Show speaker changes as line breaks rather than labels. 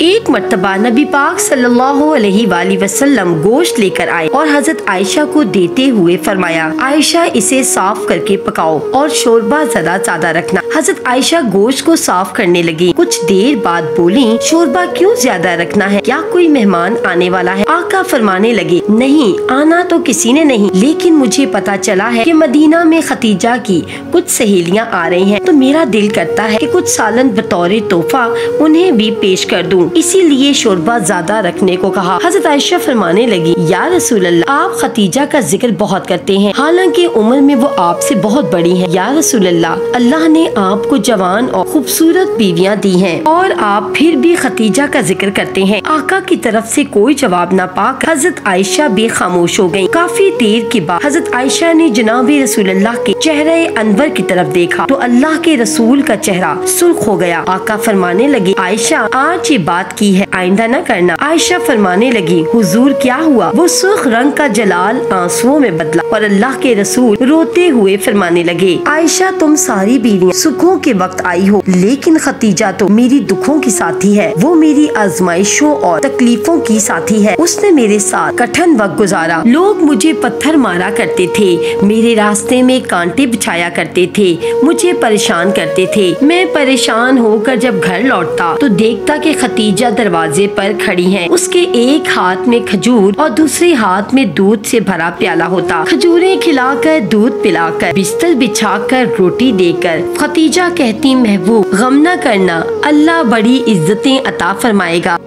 एक मर्तबा नबी पाक सल्लल्लाहु अलैहि वसल्लम गोश्त लेकर आए और हजरत आयशा को देते हुए फरमाया, आयशा इसे साफ करके पकाओ और शोरबा ज्यादा रखना। हजरत आयशा गोश्त को साफ करने लगी। कुछ देर बाद बोली, शोरबा क्यों ज्यादा रखना है, क्या कोई मेहमान आने वाला है? आका फरमाने लगे, नहीं, आना तो किसी ने नहीं, लेकिन मुझे पता चला है कि मदीना में खतीजा की कुछ सहेलियां आ रही हैं, तो मेरा दिल करता है कि कुछ सालन बतौर तोहफा उन्हें भी पेश कर दूं, इसीलिए शोरबा ज्यादा रखने को कहा। हजरत आयशा फरमाने लगी, या रसूल अल्लाह, आप खतीजा का जिक्र बहुत करते हैं, हालांकि उम्र में वो आपसे बहुत बड़ी हैं। या रसूल अल्लाह, अल्लाह ने आपको जवान और खूबसूरत बीवियां दी हैं और आप फिर भी खतीजा का जिक्र करते हैं। आका की तरफ से कोई जवाब न पाकर हजरत आयशा भी खामोश हो गयी। काफी देर के बाद हजरत आयशा ने जनाब रसूल अल्लाह के चेहरे अनवर की तरफ देखा तो अल्लाह के रसूल का चेहरा सुर्ख हो गया। आका फरमाने लगे, आयशा आज ये बात की है, आइंदा न करना। आयशा फरमाने लगी, हुजूर क्या हुआ? वो सुर्ख रंग का जलाल आंसुओं में बदला और अल्लाह के रसूल रोते हुए फरमाने लगे, आयशा तुम सारी बीवियां सुखों के वक्त आई हो, लेकिन खतीजा तो मेरी दुखों की साथी है, वो मेरी आजमाइशों और तकलीफों की साथी है। उसने मेरे साथ कठिन वक्त गुजारा, लोग मुझे पत्थर मारा करते थे, मेरे रास्ते में कांटे बिछाया करते थे, मुझे परेशान करते थे। मैं परेशान होकर जब घर लौटता तो देखता कि खतीजा दरवाजे पर खड़ी है। उसके एक हाथ में खजूर और दूसरे हाथ में दूध से भरा प्याला होता। खजूरें खिलाकर, दूध पिलाकर, बिस्तर बिछाकर, रोटी देकर खतीजा कहती, महबूब गम न करना, अल्लाह बड़ी इज्जतें अता फरमाएगा।